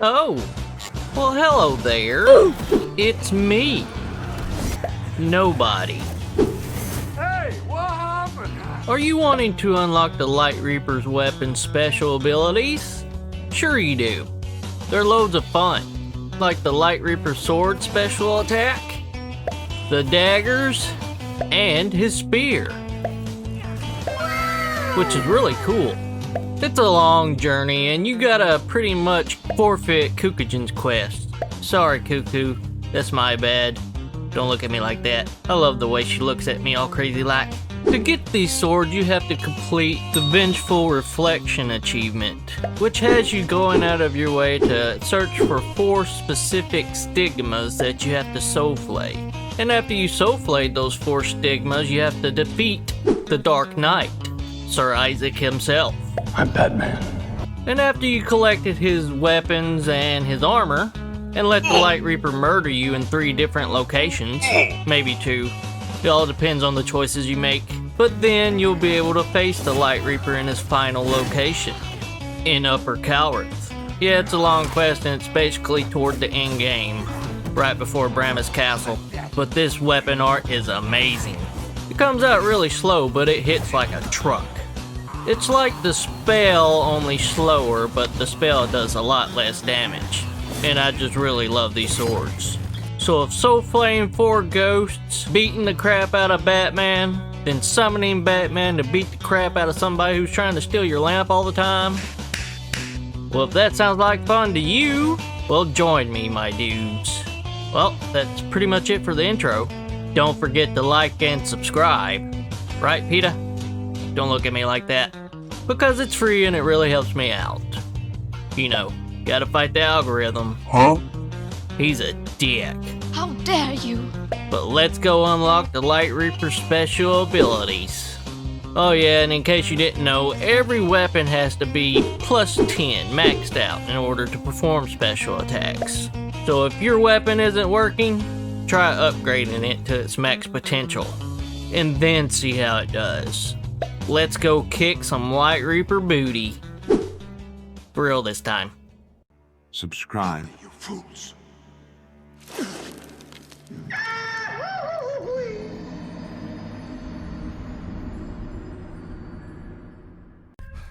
Oh, well, hello there. It's me. Nobody. Hey, what happened? Are you wanting to unlock the Light Reaper's weapon special abilities? Sure you do. They're loads of fun, like the Light Reaper sword special attack, the daggers, and his spear, which is really cool. It's a long journey, and you gotta pretty much forfeit Kukujin's quest. Sorry, Cuckoo, that's my bad. Don't look at me like that. I love the way she looks at me all crazy like. To get these swords, you have to complete the Vengeful Reflection achievement, which has you going out of your way to search for 4 specific stigmas that you have to soul flay. And after you soul flay those 4 stigmas, you have to defeat the Dark Knight, Sir Isaac himself. I'm Batman. And after you collected his weapons and his armor, and let the Light Reaper murder you in 3 different locations, maybe 2, it all depends on the choices you make. But then you'll be able to face the Light Reaper in his final location, in Upper Calrith. Yeah, it's a long quest and it's basically toward the end game, right before Bramus Castle. But this weapon art is amazing. It comes out really slow, but it hits like a truck. It's like the spell, only slower, but the spell does a lot less damage. And I just really love these swords. So if soul flaying 4 ghosts, beating the crap out of Batman, then summoning Batman to beat the crap out of somebody who's trying to steal your lamp all the time, well, if that sounds like fun to you, well, join me, my dudes. Well, that's pretty much it for the intro. Don't forget to like and subscribe. Right, PETA? Don't look at me like that. Because it's free and it really helps me out. You know, gotta fight the algorithm. Huh? He's a dick. How dare you! But let's go unlock the Light Reaper special abilities. Oh yeah, and in case you didn't know, every weapon has to be plus 10 maxed out in order to perform special attacks. So if your weapon isn't working, try upgrading it to its max potential, and then see how it does. Let's go kick some Light Reaper booty. For real this time. Subscribe. You fools.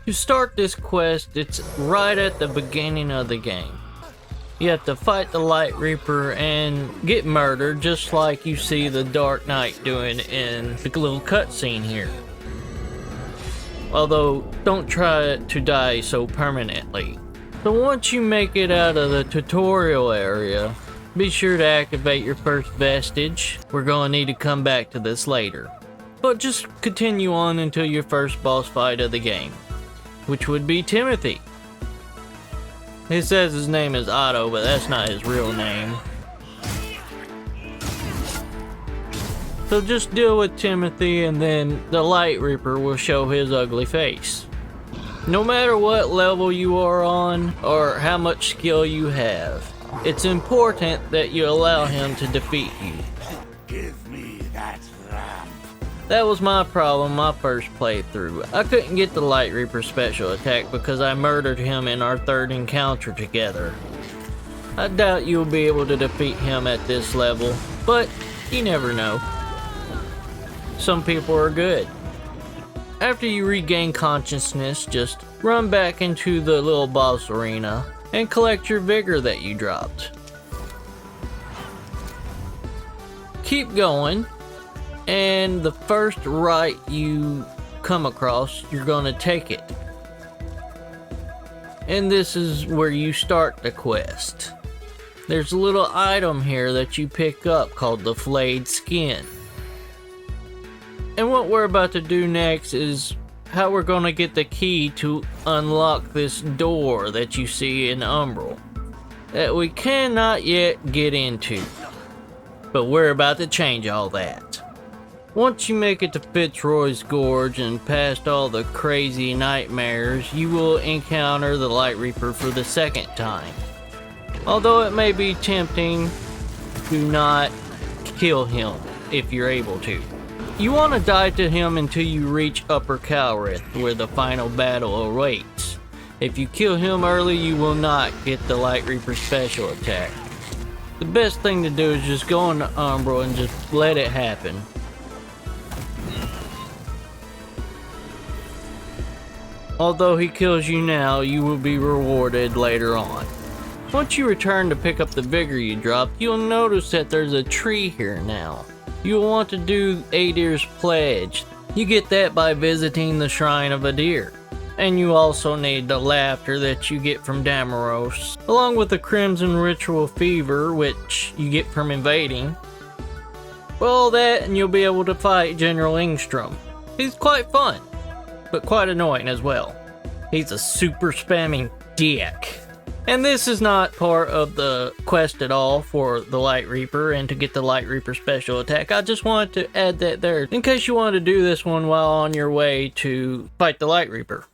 To start this quest, it's right at the beginning of the game. You have to fight the Light Reaper and get murdered, just like you see the Dark Knight doing in the little cutscene here. Although, don't try to die so permanently. So once you make it out of the tutorial area, be sure to activate your first vestige. We're gonna need to come back to this later. But just continue on until your first boss fight of the game, which would be Timothy. It says his name is Otto, but that's not his real name. So just deal with Timothy and then the Light Reaper will show his ugly face. No matter what level you are on or how much skill you have, it's important that you allow him to defeat you. Give me that lamp. That was my problem my first playthrough. I couldn't get the Light Reaper special attack because I murdered him in our 3rd encounter together. I doubt you'll be able to defeat him at this level, but you never know. Some people are good. After you regain consciousness, just run back into the little boss arena and collect your vigor that you dropped. Keep going, and the first right you come across, you're gonna take it. And this is where you start the quest. There's a little item here that you pick up called the flayed skin. And what we're about to do next is how we're gonna get the key to unlock this door that you see in Umbral that we cannot yet get into. But we're about to change all that. Once you make it to Fitzroy's Gorge and past all the crazy nightmares, you will encounter the Light Reaper for the 2nd time. Although it may be tempting, do not kill him if you're able to. You want to die to him until you reach Upper Calrith, where the final battle awaits. If you kill him early, you will not get the Light Reaper special attack. The best thing to do is just go into Umbral and just let it happen. Although he kills you now, you will be rewarded later on. Once you return to pick up the vigor you dropped, you'll notice that there's a tree here now. You'll want to do Adir's Pledge. You get that by visiting the Shrine of Adir. And you also need the laughter that you get from Damaros, along with the Crimson Ritual Fever, which you get from invading. Well, that and you'll be able to fight General Ingstrom. He's quite fun, but quite annoying as well. He's a super spamming dick. And this is not part of the quest at all for the Light Reaper and to get the Light Reaper special attack. I just wanted to add that there in case you want to do this one while on your way to fight the Light Reaper.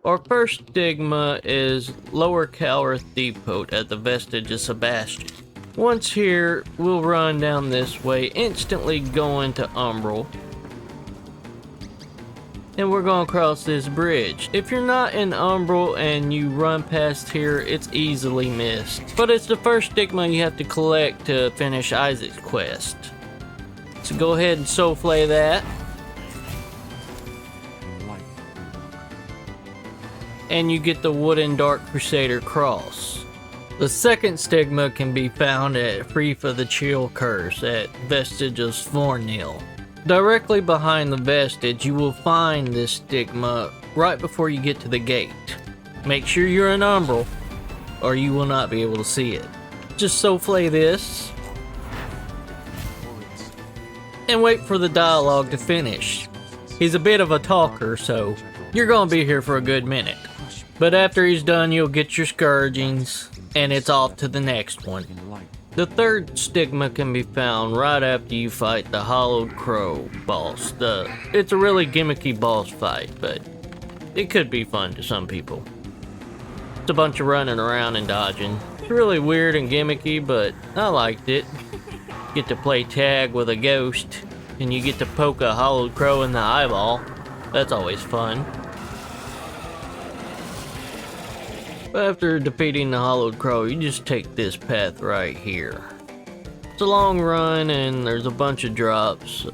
Our first stigma is Lower Calrith Depot at the Vestige of Sebastian. Once here, we'll run down this way, instantly go into Umbral. And we're going to cross this bridge. If you're not in Umbral and you run past here, it's easily missed. But it's the first stigma you have to collect to finish Isaac's quest. So go ahead and soulflay that. And you get the wooden Dark Crusader cross. The second stigma can be found at Frifa the Chill Curse at Vestige of Svornil. Directly behind the vestige, you will find this stigma right before you get to the gate. Make sure you're in Umbral, or you will not be able to see it. Just soulflay this, and wait for the dialogue to finish. He's a bit of a talker, so you're gonna be here for a good minute. But after he's done, you'll get your scourgings, and it's off to the next one. The third stigma can be found right after you fight the Hollowed Crow boss. It's a really gimmicky boss fight, but it could be fun to some people. It's a bunch of running around and dodging. It's really weird and gimmicky, but I liked it. Get to play tag with a ghost, and you get to poke a Hollowed Crow in the eyeball. That's always fun. After defeating the Hollowed Crow, you just take this path right here. It's a long run and there's a bunch of drops.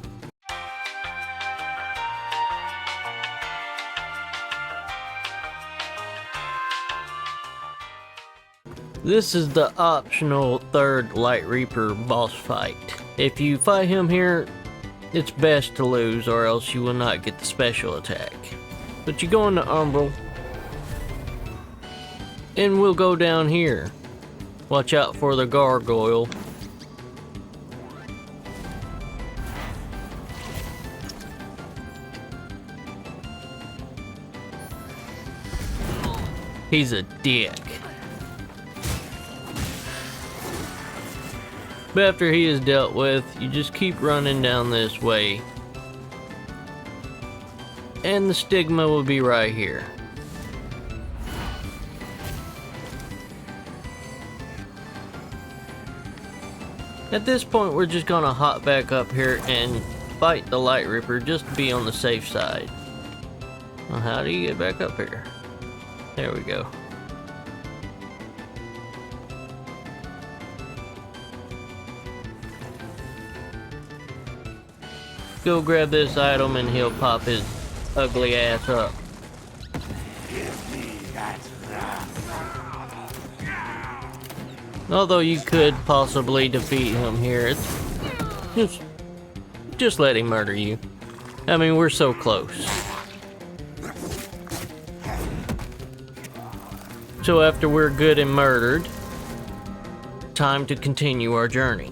This is the optional third Light Reaper boss fight. If you fight him here, it's best to lose or else you will not get the special attack. But you go into Umbral, and we'll go down here. Watch out for the gargoyle. He's a dick. But after he is dealt with, you just keep running down this way. And the stigma will be right here. At this point, we're just gonna hop back up here and fight the Light Reaper just to be on the safe side. Well, how do you get back up here? There we go. Go grab this item and he'll pop his ugly ass up. Give me that ram. Although you could possibly defeat him here, just let him murder you. I mean, we're so close. So after we're good and murdered, time to continue our journey.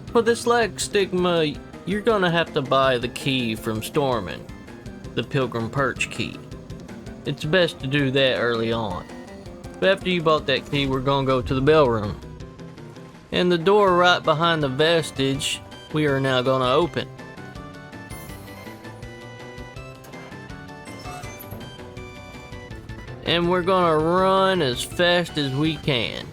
For this lag stigma, you're gonna have to buy the key from Stormin, the Pilgrim Perch key. It's best to do that early on. But after you bought that key, we're gonna go to the bell room. And the door right behind the vestige, we are now gonna open. And we're gonna run as fast as we can.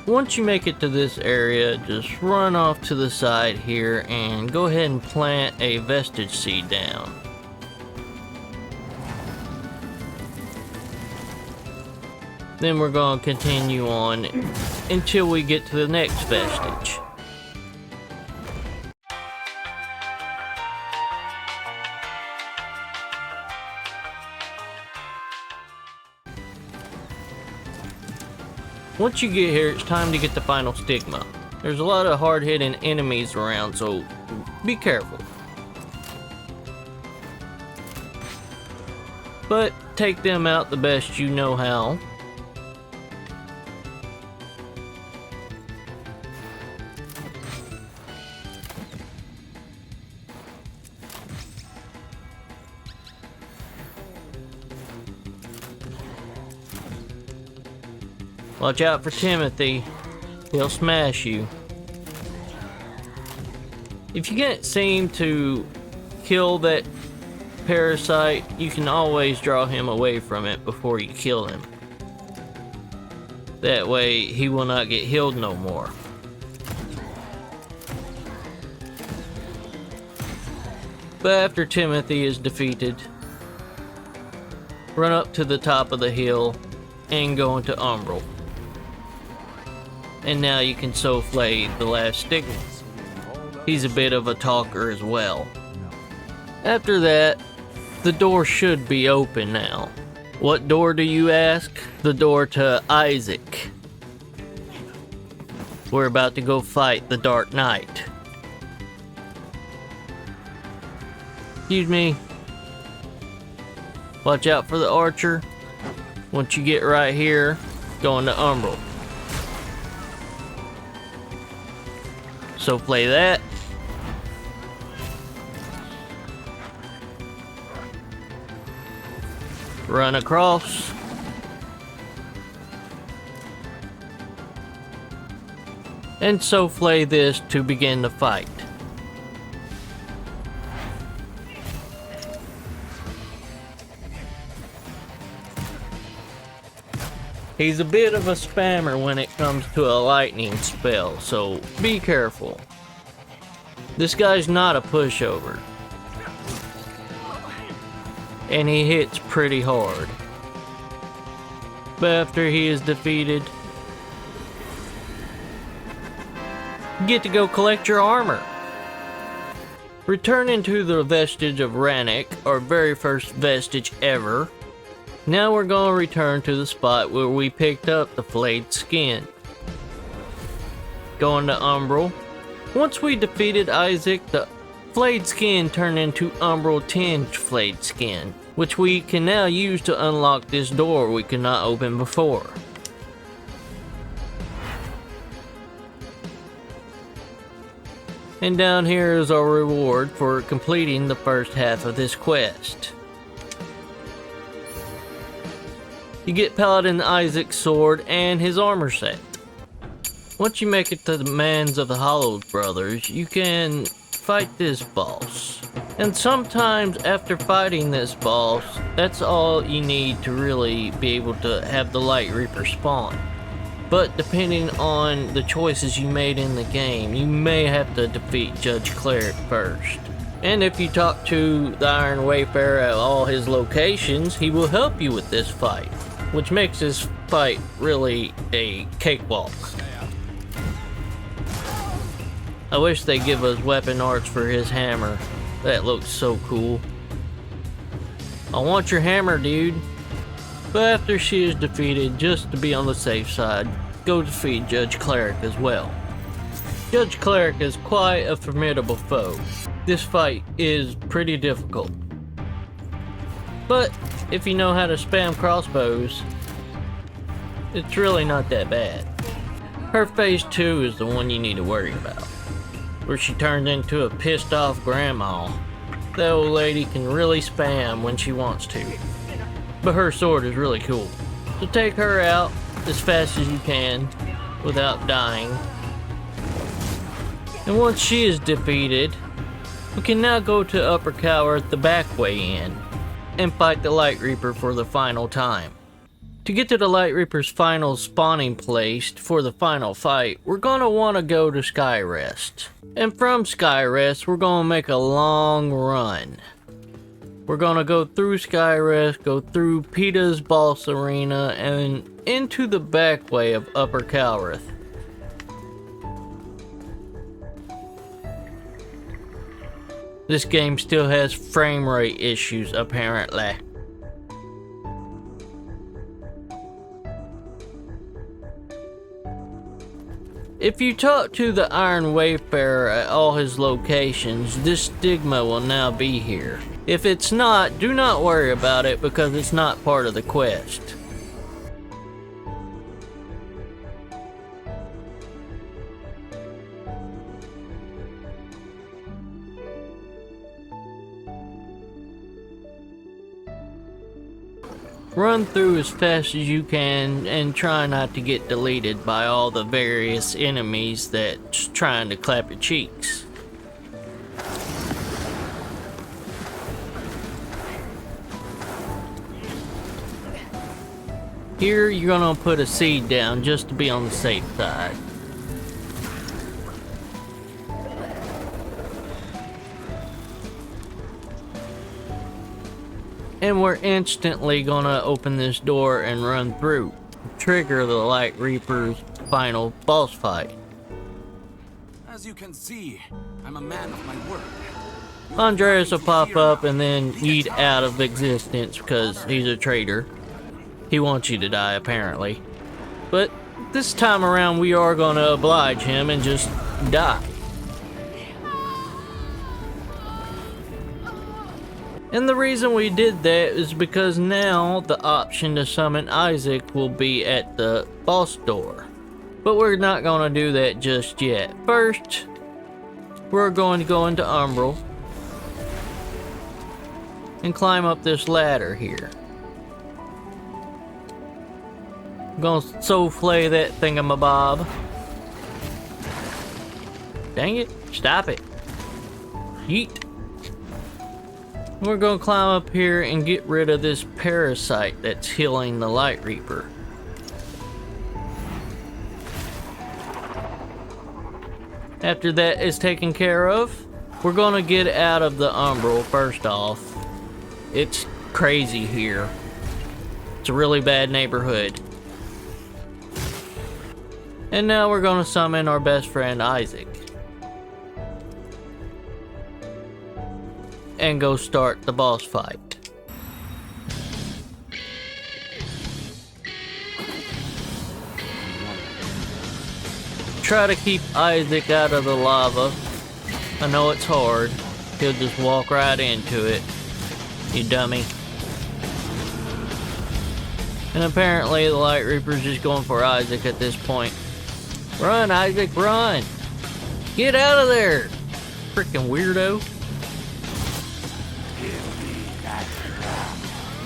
Once you make it to this area, just run off to the side here and go ahead and plant a vestige seed down. Then we're going to continue on until we get to the next vestige. Once you get here, it's time to get the final stigma. There's a lot of hard-hitting enemies around, so be careful. But take them out the best you know how. Watch out for Timothy. He'll smash you. If you can't seem to kill that parasite, you can always draw him away from it before you kill him. That way he will not get healed no more. But after Timothy is defeated, run up to the top of the hill and go into Umbral. And now you can flay the last stigma. He's a bit of a talker as well. After that, the door should be open now. What door do you ask? The door to Isaac. We're about to go fight the Dark Knight. Excuse me. Watch out for the archer. Once you get right here, go into Umbral. So play that. Run across. And so play this to begin the fight. He's a bit of a spammer when it comes to a lightning spell, so be careful. This guy's not a pushover. And he hits pretty hard. But after he is defeated, you get to go collect your armor. Returning to the vestige of Rannoch, our very first vestige ever. Now we're going to return to the spot where we picked up the flayed skin. Going to Umbral. Once we defeated Isaac, the flayed skin turned into Umbral Tinged flayed skin, which we can now use to unlock this door we could not open before. And down here is our reward for completing the first half of this quest. You get Paladin Isaac's sword and his armor set. Once you make it to the Mans of the Hollows Brothers, you can fight this boss. And sometimes after fighting this boss, that's all you need to really be able to have the Light Reaper spawn. But depending on the choices you made in the game, you may have to defeat Judge Cleric first. And if you talk to the Iron Wayfarer at all his locations, he will help you with this fight, which makes this fight really a cakewalk. I wish they give us weapon arts for his hammer. That looks so cool. I want your hammer, dude. But after she is defeated, just to be on the safe side, go defeat Judge Cleric as well. Judge Cleric is quite a formidable foe. This fight is pretty difficult. But if you know how to spam crossbows, it's really not that bad. Her phase 2 is the one you need to worry about, where she turns into a pissed off grandma. That old lady can really spam when she wants to. But her sword is really cool. So take her out as fast as you can without dying. And once she is defeated, we can now go to Upper Cower the back way in and fight the Light Reaper for the final time. To get to the Light Reaper's final spawning place for the final fight, we're gonna want to go to Skyrest. And from Skyrest, we're gonna make a long run. We're gonna go through Skyrest, go through PETA's boss arena, and into the back way of Upper Calrith. This game still has frame rate issues, apparently. If you talk to the Iron Wayfarer at all his locations, this stigma will now be here. If it's not, do not worry about it because it's not part of the quest. Run through as fast as you can and try not to get deleted by all the various enemies that's trying to clap your cheeks. Here you're gonna put a seed down just to be on the safe side. And we're instantly gonna open this door and run through. Trigger the Light Reaper's final boss fight. As you can see, I'm a man of my word. Andreas will pop up and then yeet out of existence because he's a traitor. He wants you to die, apparently. But this time around, we are gonna oblige him and just die. And the reason we did that is because now the option to summon Isaac will be at the boss door. But we're not gonna do that just yet. First, we're going to go into Umbral and climb up this ladder here. I'm gonna souffle that thingamabob. Dang it, stop it. Yeet. We're gonna climb up here and get rid of this parasite that's healing the Light Reaper. After that is taken care of, we're gonna get out of the Umbral first off. It's crazy here. It's a really bad neighborhood. And now we're gonna summon our best friend Isaac. And go start the boss fight. Try to keep Isaac out of the lava. I know it's hard. He'll just walk right into it. You dummy. And apparently the Light Reaper's just going for Isaac at this point. Run, Isaac, run! Get out of there! Freaking weirdo.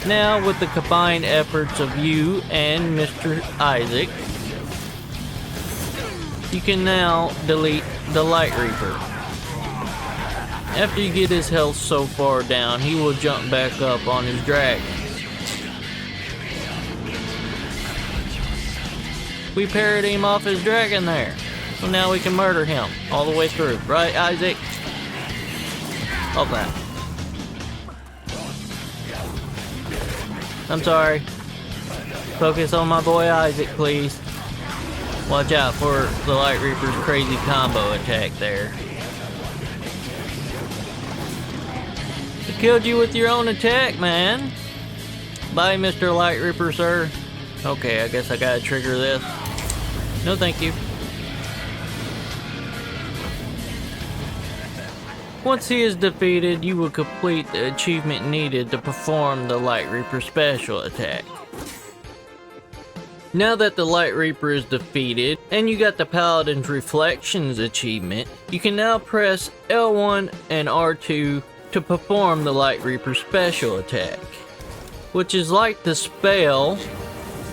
Now, with the combined efforts of you and Mr. Isaac, you can now delete the Light Reaper. After you get his health so far down, he will jump back up on his dragon. We parried him off his dragon there, so now we can murder him all the way through. Right, Isaac? Hold that. I'm sorry. Focus on my boy Isaac, please. Watch out for the Light Reaper's crazy combo attack there. He killed you with your own attack, man. Bye, Mr. Light Reaper, sir. Okay, I guess I gotta trigger this. No, thank you. Once he is defeated, you will complete the achievement needed to perform the Light Reaper special attack. Now that the Light Reaper is defeated, and you got the Paladin's Reflections achievement, you can now press L1 and R2 to perform the Light Reaper special attack, which is like the spell,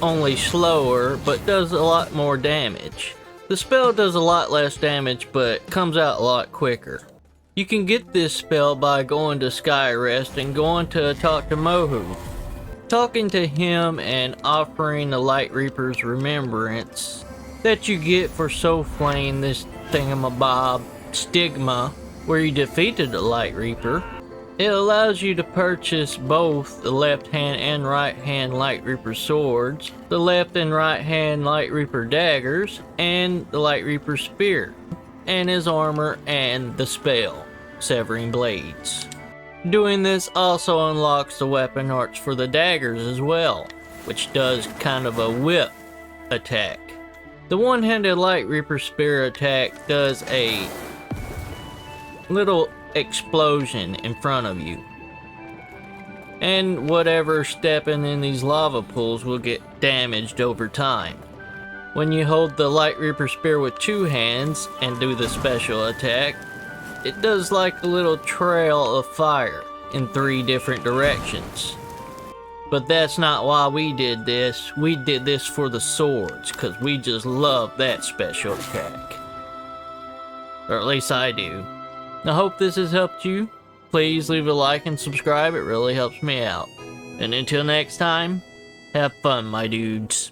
only slower, but does a lot more damage. The spell does a lot less damage, but comes out a lot quicker. You can get this spell by going to Skyrest and going to talk to Mohu. talking to him and offering the Light Reaper's remembrance that you get for soul flaying this thingamabob Stigma, where you defeated the Light Reaper. It allows you to purchase both the left hand and right hand Light Reaper swords, the left and right hand Light Reaper daggers, and the Light Reaper spear, and his armor and the spell, Severing Blades. Doing this also unlocks the weapon arts for the daggers as well, which does kind of a whip attack. The one-handed Light Reaper spear attack does a little explosion in front of you, and whatever stepping in these lava pools will get damaged over time. When you hold the Light Reaper spear with two hands and do the special attack, it does like a little trail of fire in 3 different directions. But that's not why we did this. We did this for the swords, because we just love that special attack. Or at least I do. I hope this has helped you. Please leave a like and subscribe, it really helps me out. And until next time, have fun, my dudes.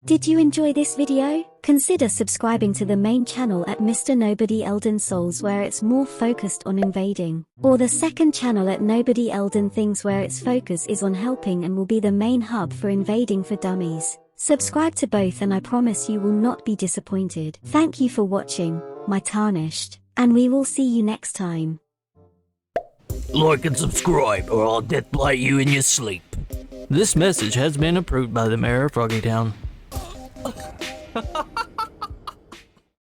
Did you enjoy this video? Consider subscribing to the main channel at Mr. Nobody Elden Souls, where it's more focused on invading, or the second channel at Nobody Elden Things, where its focus is on helping and will be the main hub for invading for dummies. Subscribe to both and I promise you will not be disappointed. Thank you for watching, my tarnished, and we will see you next time. Like and subscribe, or I'll deathblight you in your sleep. This message has been approved by the mayor of Froggytown.